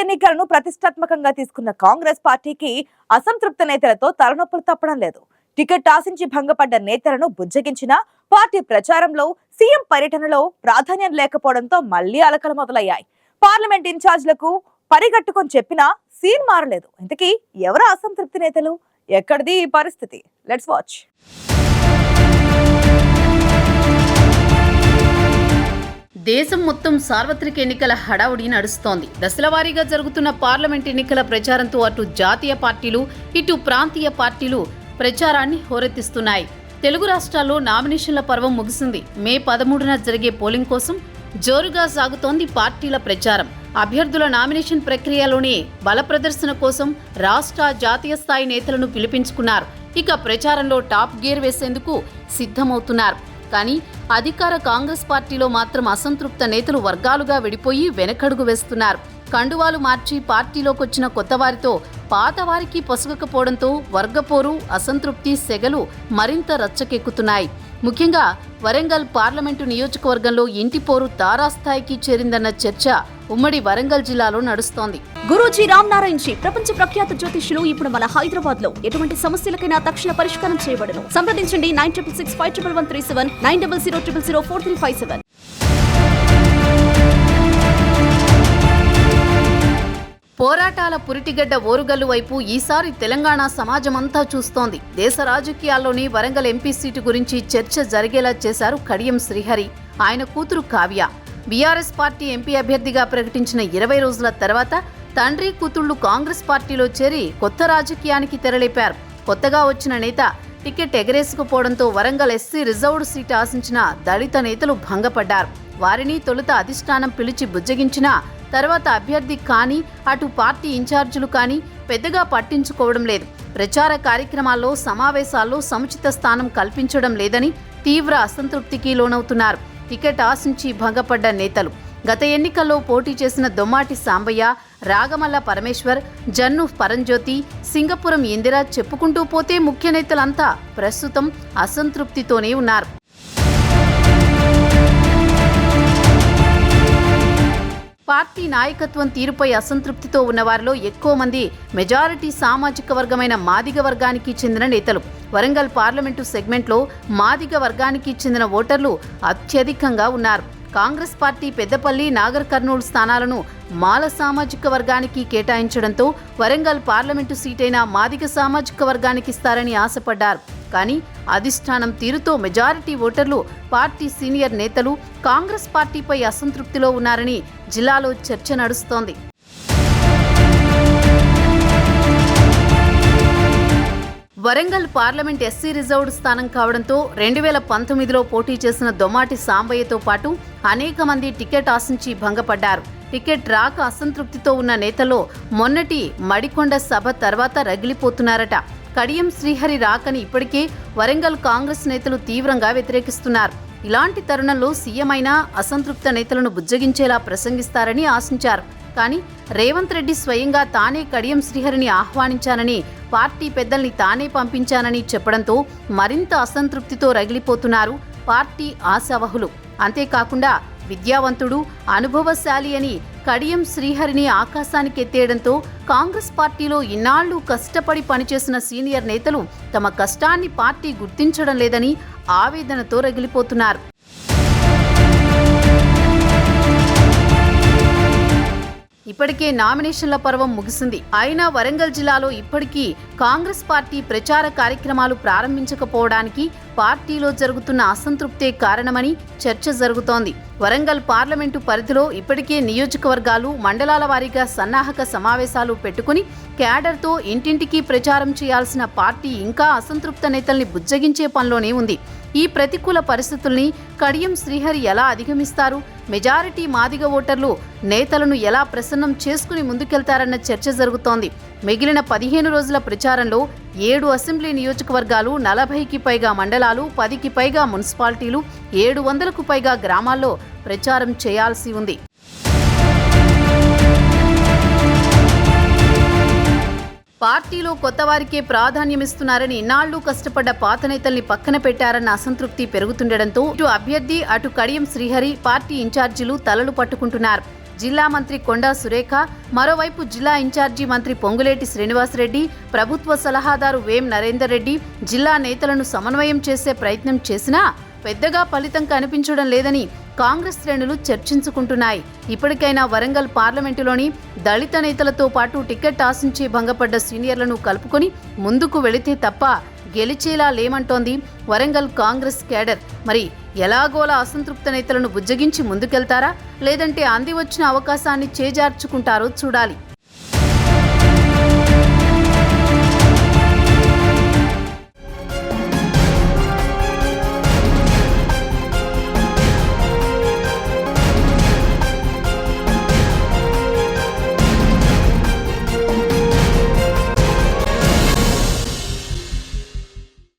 ఎన్నికలను ప్రతిష్టాత్మకంగా తీసుకున్న కాంగ్రెస్ పార్టీకి అసంతృప్త నేతలతో తలనొప్పులు తప్పడం లేదు. టికెట్ ఆశించి భంగపడ్డ నేతలను బుజ్జగించిన పార్టీ ప్రచారంలో, సీఎం పర్యటనలో ప్రాధాన్యం లేకపోవడంతో మళ్లీ అలకలు మొదలయ్యాయి. పార్లమెంట్ ఇన్ఛార్జ్లకు పరిగట్టుకొని చెప్పినా సీన్ మారలేదు. ఇంతకీ ఎవరు అసంతృప్తి నేతలు? ఎక్కడిది ఈ పరిస్థితి? Let's watch. దేశం మొత్తం సార్వత్రిక ఎన్నికల హడావుడి నడుస్తోంది. దశలవారీగా జరుగుతున్న పార్లమెంట్ ఎన్నికల ప్రచారంతో అటు జాతీయ పార్టీలు, ఇటు ప్రాంతీయ పార్టీలు ప్రచారాన్ని హోరెత్తిస్తున్నాయి. తెలుగు రాష్ట్రాల్లో నామినేషన్ల పర్వం ముగిసింది. మే 13న జరిగే పోలింగ్ కోసం జోరుగా సాగుతోంది పార్టీల ప్రచారం. అభ్యర్థుల నామినేషన్ ప్రక్రియలోనే బల ప్రదర్శన కోసం రాష్ట్ర, జాతీయ స్థాయి నేతలను పిలిపించుకున్నారు. ఇక ప్రచారంలో టాప్ గేర్ వేసేందుకు సిద్ధమవుతున్నారు. కానీ అధికార కాంగ్రెస్ పార్టీలో మాత్రం అసంతృప్త నేతలు వర్గాలుగా విడిపోయి వెనకడుగు వేస్తున్నారు. కండువాలు మార్చి పార్టీలోకొచ్చిన కొత్త వారితో పాత వారికి పొసగకపోవడంతో వర్గపోరు, అసంతృప్తి సెగలు మరింత రచ్చకెక్కుతున్నాయి. ముఖ్యంగా వరంగల్ పార్లమెంటు నియోజకవర్గంలో ఇంటి పోరు తారాస్థాయికి చేరిందన్న చర్చ ఉమ్మడి వరంగల్ జిల్లాలో నడుస్తోంది. గురూజీ రామ్నారాయణ్ జీ ప్రపంచ ప్రఖ్యాత జ్యోతిష్యులు ఇప్పుడు మన హైదరాబాద్ లో ఎటువంటి సమస్యలకైనా తక్షణ పరిష్కారం చేయబడును. సంప్రదించండి 96651137 9000004357. పోరాటాల పురిటిగడ్డ ఓరుగల్లు వైపు ఈసారి తెలంగాణ సమాజమంతా చూస్తోంది. దేశ రాజకీయాల్లోని వరంగల్ ఎంపీ సీటు గురించి చర్చ జరిగేలా చేశారు కడియం శ్రీహరి, ఆయన కూతురు కావ్య. బీఆర్ఎస్ పార్టీ ఎంపీ అభ్యర్థిగా ప్రకటించిన 20 రోజుల తర్వాత తండ్రి కూతుళ్లు కాంగ్రెస్ పార్టీలో చేరి కొత్త రాజకీయానికి తెరలేపారు. కొత్తగా వచ్చిన నేత టికెట్ ఎగరేసుకుపోవడంతో వరంగల్ ఎస్సీ రిజర్వ్డ్ సీటు ఆశించిన దళిత నేతలు భంగపడ్డారు. వారిని తొలుత అధిష్టానం పిలిచి బుజ్జగించినా తర్వాత అభ్యర్థి కానీ, అటు పార్టీ ఇన్ఛార్జీలు కానీ పెద్దగా పట్టించుకోవడం లేదు. ప్రచార కార్యక్రమాల్లో, సమావేశాల్లో సముచిత స్థానం కల్పించడం లేదని తీవ్ర అసంతృప్తికి లోనవుతున్నారు టికెట్ ఆశించి భంగపడ్డ నేతలు. గత ఎన్నికల్లో పోటీ చేసిన దొమ్మాటి సాంబయ్య, రాగమల్ల పరమేశ్వర్, జన్ను పరంజ్యోతి, సింగపురం ఇందిర చెప్పుకుంటూ పోతే ముఖ్య నేతలంతా ప్రస్తుతం అసంతృప్తితోనే ఉన్నారు. పార్టీ నాయకత్వం తీరుపై అసంతృప్తితో ఉన్నవారిలో ఎక్కువ మంది మెజారిటీ సామాజిక వర్గమైన మాదిగ వర్గానికి చెందిన నేతలు. వరంగల్ పార్లమెంటు సెగ్మెంట్లో మాదిగ వర్గానికి చెందిన ఓటర్లు అత్యధికంగా ఉన్నారు. కాంగ్రెస్ పార్టీ పెద్దపల్లి, నాగర్ కర్నూలు స్థానాలను మాల సామాజిక వర్గానికి కేటాయించడంతో వరంగల్ పార్లమెంటు సీటైన మాదిగ సామాజిక వర్గానికి ఇస్తారని ఆశపడ్డారు. కానీ అధిష్టానం తీరుతో మెజారిటీ ఓటర్లు, పార్టీ సీనియర్ నేతలు కాంగ్రెస్ పార్టీపై అసంతృప్తిలో ఉన్నారని జిల్లాలో చర్చ నడుస్తోంది. వరంగల్ పార్లమెంట్ ఎస్సీ రిజర్వ్డ్ స్థానం కావడంతో 2019లో పోటీ చేసిన దొమ్మాటి సాంబయ్యతో పాటు అనేక మంది టికెట్ ఆశించి భంగపడ్డారు. టికెట్ రాక అసంతృప్తితో ఉన్న నేతల్లో మొన్నటి మడికొండ సభ తర్వాత రగిలిపోతున్నారట. కడియం శ్రీహరి రాకని ఇప్పటికే వరంగల్ కాంగ్రెస్ నేతలు తీవ్రంగా వ్యతిరేకిస్తున్నారు. ఇలాంటి తరుణంలో సీఎం అయినా అసంతృప్త నేతలను బుజ్జగించేలా ప్రసంగిస్తారని ఆశించారు. కానీ రేవంత్ రెడ్డి స్వయంగా తానే కడియం శ్రీహరిని ఆహ్వానించానని, పార్టీ పెద్దల్ని తానే పంపించానని చెప్పడంతో మరింత అసంతృప్తితో రగిలిపోతున్నారు పార్టీ ఆశావహులు. అంతేకాకుండా విద్యావంతుడు, అనుభవశాలి అని కడియం శ్రీహరిని ఆకాశానికి ఎత్తేయడంతో కాంగ్రెస్ పార్టీలో ఇన్నాళ్లు కష్టపడి పనిచేసిన సీనియర్ నేతలు తమ కష్టాన్ని పార్టీ గుర్తించడం లేదని ఆవేదనతో రగిలిపోతున్నారు. ఇప్పటికే నామినేషన్ల పర్వం ముగిసింది. అయినా వరంగల్ జిల్లాలో ఇప్పటికీ కాంగ్రెస్ పార్టీ ప్రచార కార్యక్రమాలు ప్రారంభించకపోవడానికి పార్టీలో జరుగుతున్న అసంతృప్తే కారణమని చర్చ జరుగుతోంది. వరంగల్ పార్లమెంటు పరిధిలో ఇప్పటికే నియోజకవర్గాలు, మండలాల వారీగా సన్నాహక సమావేశాలు పెట్టుకుని క్యాడర్తో ఇంటింటికి ప్రచారం చేయాల్సిన పార్టీ ఇంకా అసంతృప్త నేతల్ని బుజ్జగించే పనిలోనే ఉంది. ఈ ప్రతికూల పరిస్థితుల్ని కడియం శ్రీహరి ఎలా అధిగమిస్తారు? మెజారిటీ మాదిగ ఓటర్లు నేతలను ఎలా ప్రసన్నం చేసుకుని ముందుకెళ్తారన్న చర్చ జరుగుతోంది. మిగిలిన 15 రోజుల ప్రచారంలో 7 అసెంబ్లీ నియోజకవర్గాలు, 40కి పైగా మండలాలు, 10కి పైగా మున్సిపాలిటీలు, 700కు పైగా గ్రామాల్లో ప్రచారం చేయాల్సి ఉంది. పార్టీలో కొత్తవారికే ప్రాధాన్యమిస్తున్నారని ఇన్నాళ్లు కష్టపడ్డ పాత నేతల్ని పక్కన పెట్టారన్న అసంతృప్తి పెరుగుతుండటంతో ఇటు అభ్యర్థి, అటు కడియం శ్రీహరి, పార్టీ ఇన్ఛార్జీలు తలలు పట్టుకుంటున్నారు. జిల్లా మంత్రి కొండా సురేఖ, మరోవైపు జిల్లా ఇన్ఛార్జి మంత్రి పొంగులేటి శ్రీనివాసరెడ్డి, ప్రభుత్వ సలహాదారు వేం నరేందర్ రెడ్డి జిల్లా నేతలను సమన్వయం చేసే ప్రయత్నం చేసినా పెద్దగా ఫలితం కనిపించడం లేదని కాంగ్రెస్ శ్రేణులు చర్చించుకుంటున్నాయి. ఇప్పటికైనా వరంగల్ పార్లమెంటులోని దళిత నేతలతో పాటు టికెట్ ఆశించి భంగపడ్డ సీనియర్లను కలుపుకొని ముందుకు వెళితే తప్ప గెలిచేలా లేమంటోంది వరంగల్ కాంగ్రెస్ కేడర్. మరి ఎలాగోలా అసంతృప్త నేతలను బుజ్జగించి ముందుకెళ్తారా, లేదంటే అంది వచ్చిన అవకాశాన్ని చేజార్చుకుంటారో చూడాలి.